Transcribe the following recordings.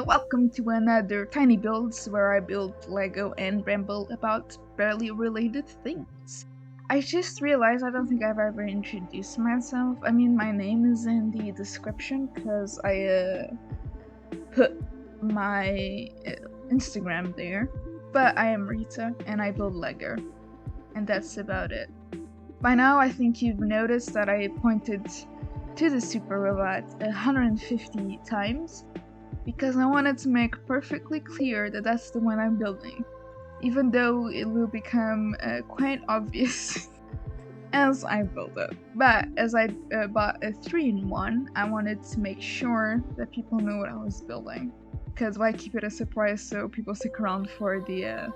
welcome to another Tiny Builds where I build Lego and ramble about barely related things. I just realized I don't think I've ever introduced myself. I mean, my name is in the description because I put my Instagram there, but I am Rita and I build Lego, and that's about it. By now, I think you've noticed that I pointed to the super robot 150 times because I wanted to make perfectly clear that that's the one I'm building, even though it will become quite obvious as I build it. But as I bought a 3-in-1, I wanted to make sure that people know what I was building, because why keep it a surprise so people stick around for the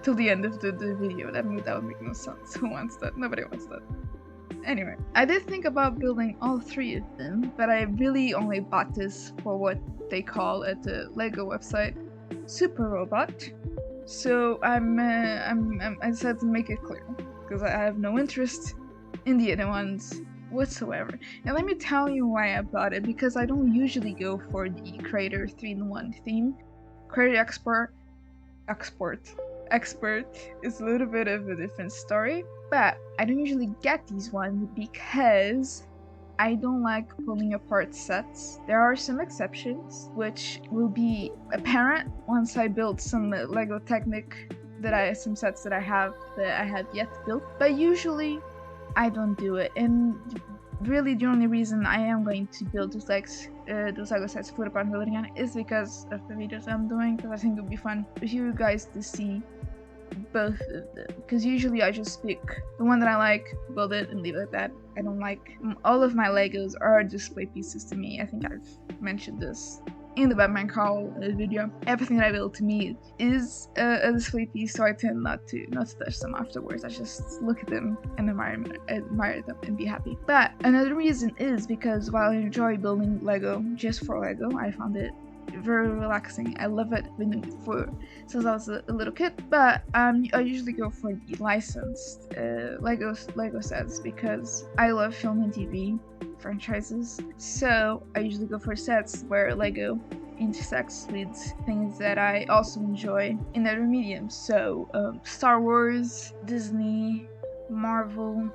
till the end of the video? That would make no sense. Who wants that? Nobody wants that. Anyway, I did think about building all 3 of them, but I really only bought this for what they call at the Lego website Super Robot. So I decided to make it clear because I have no interest in the other ones whatsoever. And let me tell you why I bought it, because I don't usually go for the Creator 3-in-1 theme. Creator Expert is a little bit of a different story, but I don't usually get these ones because I don't like pulling apart sets. There are some exceptions, which will be apparent once I build some Lego Technic some sets that I have yet to build. But usually, I don't do it. And really, the only reason I am going to build those Lego sets for upon building on is because of the videos I'm doing. Because I think it would be fun for you guys to see both of them, because usually I just pick the one that I like, build it, and leave it at that. I don't like all of my Legos are display pieces to me. I think I've mentioned this in the Batman Call video. Everything that I build to me is a display piece, so I tend not to touch them afterwards. I just look at them and admire them and be happy. But another reason is because while I enjoy building Lego just for Lego, I found it very relaxing. I love it. Been doing it since I was a little kid, but I usually go for the licensed Lego sets because I love film and TV franchises. So I usually go for sets where Lego intersects with things that I also enjoy in other mediums. So Star Wars, Disney, Marvel,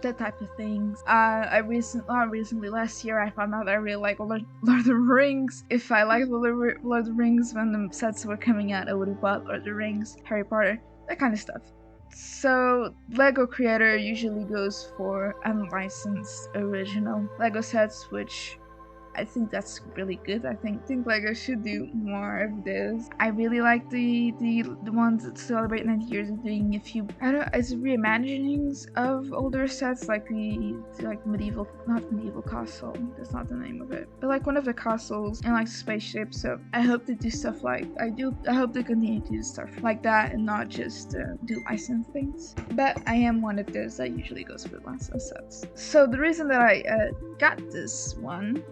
that type of things. Recently last year I found out I really like Lord of the Rings. If I liked Lord of the Rings when the sets were coming out, I would have bought Lord of the Rings, Harry Potter, that kind of stuff. So Lego Creator usually goes for unlicensed original Lego sets, which I think that's really good. I think Lego should do more of this. I really like the ones that celebrate 90 years of doing a few it's reimaginings of older sets, like not medieval castle. That's not the name of it, but like one of the castles and like spaceships. So I hope they do stuff like I hope they continue to do stuff like that and not just do licensed things. But I am one of those that usually goes for licensed sets. So the reason that I got this one,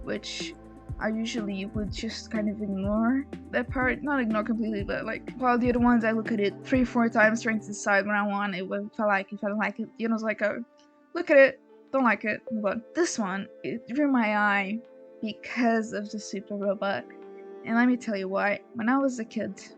which I usually would just kind of ignore that part, not ignore completely, but like while the other ones I look at it 3-4 times trying to decide when I want it, if I don't like it, it's like, oh, look at it, don't like it, move on. This one, it drew my eye because of the super robot. And let me tell you why. When I was a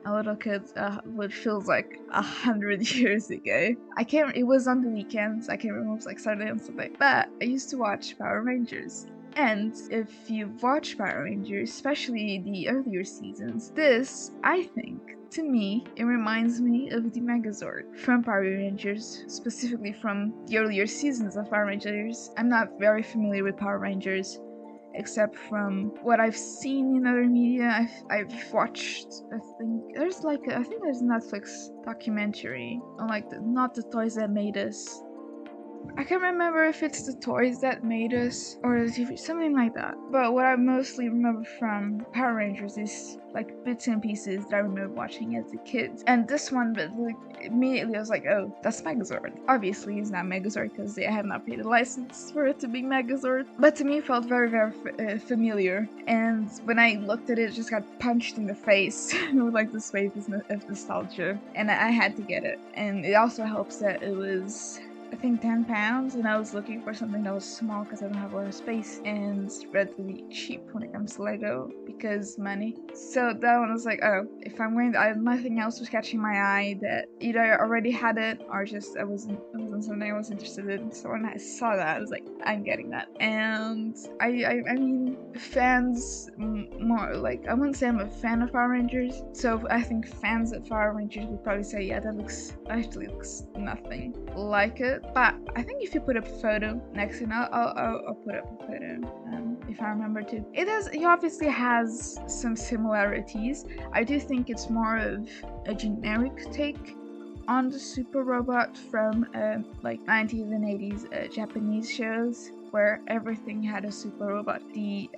little kid, what feels like 100 years ago, it was on the weekends, I can't remember, it was like Saturday and Sunday, but I used to watch Power Rangers. And if you watch Power Rangers, especially the earlier seasons, this, I think, to me, it reminds me of the Megazord from Power Rangers, specifically from the earlier seasons of Power Rangers. I'm not very familiar with Power Rangers, except from what I've seen in other media. I've watched, I think there's a Netflix documentary on not the toys that made us. I can't remember if it's the toys that made us or the TV, something like that. But what I mostly remember from Power Rangers is like bits and pieces that I remember watching as a kid. And this one, but like immediately I was like, oh, that's Megazord. Obviously, it's not Megazord because they have not paid a license for it to be Megazord. But to me, it felt very, very familiar. And when I looked at it, it just got punched in the face with like this wave of nostalgia. And I had to get it. And it also helps that it was I think 10 pounds, and I was looking for something that was small because I don't have a lot of space and it's relatively cheap when it comes to Lego because money. So that one was like, oh, if I'm going to, nothing else was catching my eye that either I already had it or just it wasn't something I was interested in. So when I saw that, I was like, I'm getting that. And I mean, fans more like, I wouldn't say I'm a fan of Power Rangers. So I think fans of Power Rangers would probably say, yeah, that actually looks nothing like it. But I think if you put up a photo next to it, I'll put up a photo if I remember to. He obviously has some similarities. I do think it's more of a generic take on the super robot from like 90s and 80s Japanese shows where everything had a super robot. The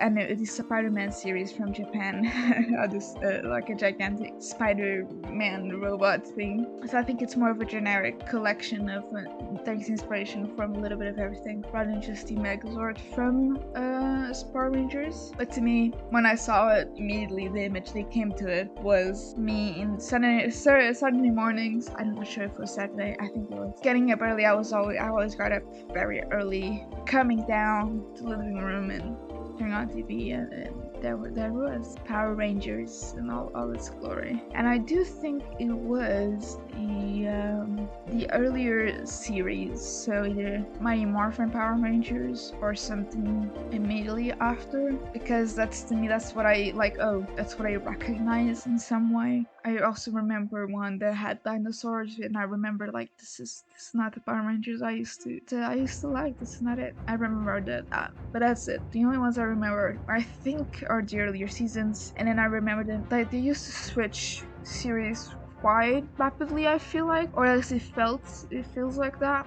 Spider-Man series from Japan had this like a gigantic Spider-Man robot thing. So I think it's more of a generic collection of takes inspiration from a little bit of everything rather than just the Megazord from Power Rangers. But to me, when I saw it, immediately the image that came to it was me in Saturday mornings. I'm not sure if it was Saturday. I think it was getting up early. I always got up very early, coming down to the living room and turning on TV, and there was Power Rangers in all its glory. And I do think it was the earlier series, so either Mighty Morphin Power Rangers or something immediately after, because that's what I like. Oh, that's what I recognize in some way. I also remember one that had dinosaurs, and I remember like this is not the Power Rangers I used to like. This is not it. I remember that, but that's it. The only ones I remember, I think, are the earlier seasons, and then I remember them like they used to switch series quite rapidly, I feel like, or at least it feels like that.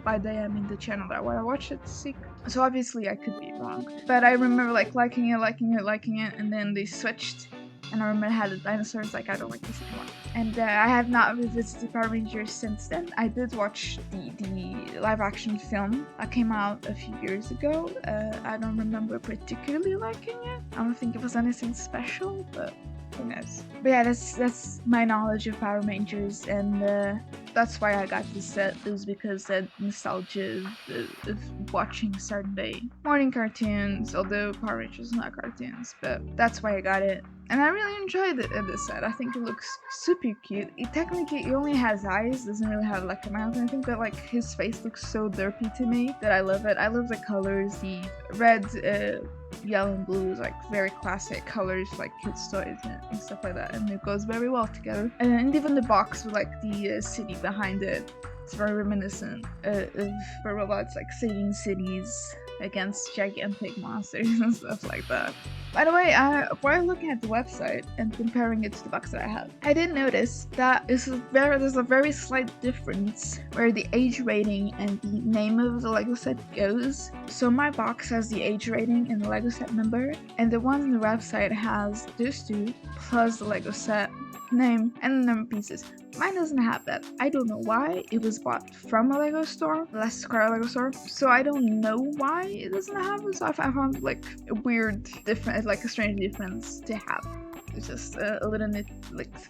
By they I mean the channel that I watch it, so obviously I could be wrong, but I remember like liking it, and then they switched. And I remember I had the dinosaurs, like, I don't like this anymore. And I have not revisited Power Rangers since then. I did watch the live action film that came out a few years ago. I don't remember particularly liking it. I don't think it was anything special, but who knows. But yeah, that's my knowledge of Power Rangers, and that's why I got this set. It was because that nostalgia of watching Saturday morning cartoons, although Power Rangers is not cartoons, but that's why I got it. And I really enjoyed it in this set. I think it looks super cute. It only has eyes, doesn't really have like a mouth. And I think that like his face looks so derpy to me that I love it. I love the colors, the red, yellow and blue is like very classic colors, like kids' toys and stuff like that. And it goes very well together. And even the box with like the city behind it, it's very reminiscent of robots like saving cities against gigantic monsters and stuff like that. By the way, while looking at the website and comparing it to the box that I have, I did notice that there's a very slight difference where the age rating and the name of the Lego set goes. So my box has the age rating and the Lego set number, and the one on the website has those two plus the Lego set name and the number of pieces. Mine doesn't have that. I don't know why. It was bought from a Lego store, Less Square Lego store, so I don't know why it doesn't have it. So I found like a weird difference, like a strange difference to have. It's just a little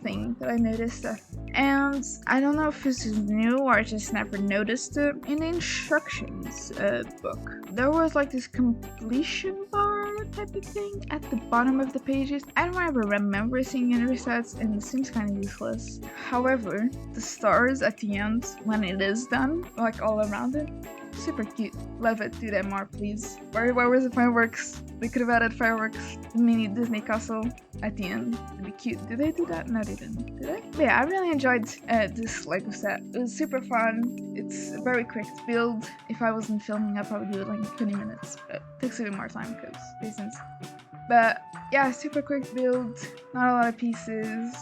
thing that I noticed. And I don't know if this is new or I just never noticed it. In the instructions book, there was like this completion bar type of thing at the bottom of the pages. I don't ever remember seeing any resets, and it seems kind of useless. However, the stars at the end, when it is done, like all around it, super cute. Love it. Do that more, please. Where was the fireworks? They could have added fireworks. Mini Disney castle at the end. It'd be cute. Did they do that? No, they didn't. Did they? But yeah, I really enjoyed this Lego set. It was super fun. It's a very quick to build. If I wasn't filming, I'd probably do it like in 20 minutes. But it takes a bit more time because reasons. But yeah, super quick build. Not a lot of pieces.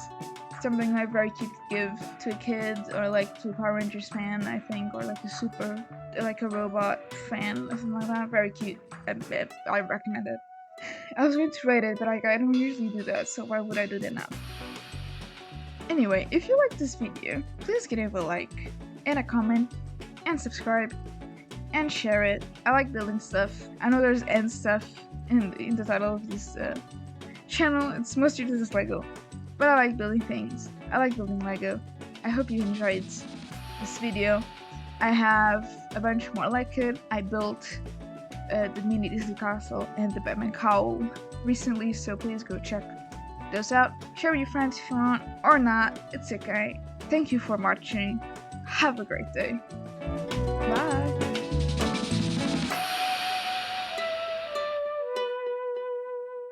Something like very cute to give to a kid or like to a Power Rangers fan, I think, or like a robot fan or something like that. Very cute. I recommend it. I was going to rate it, but I don't usually do that, so why would I do that now? Anyway, if you like this video, please give it a like and a comment and subscribe and share it. I like building stuff. I know there's end stuff in the title of this channel. It's mostly just Lego. But I like building things. I like building Lego. I hope you enjoyed this video. I have a bunch more like it. I built the mini Disney castle and the Batman cowl recently, so please go check those out. Share with your friends if you want, or not, it's okay. Thank you for watching. Have a great day.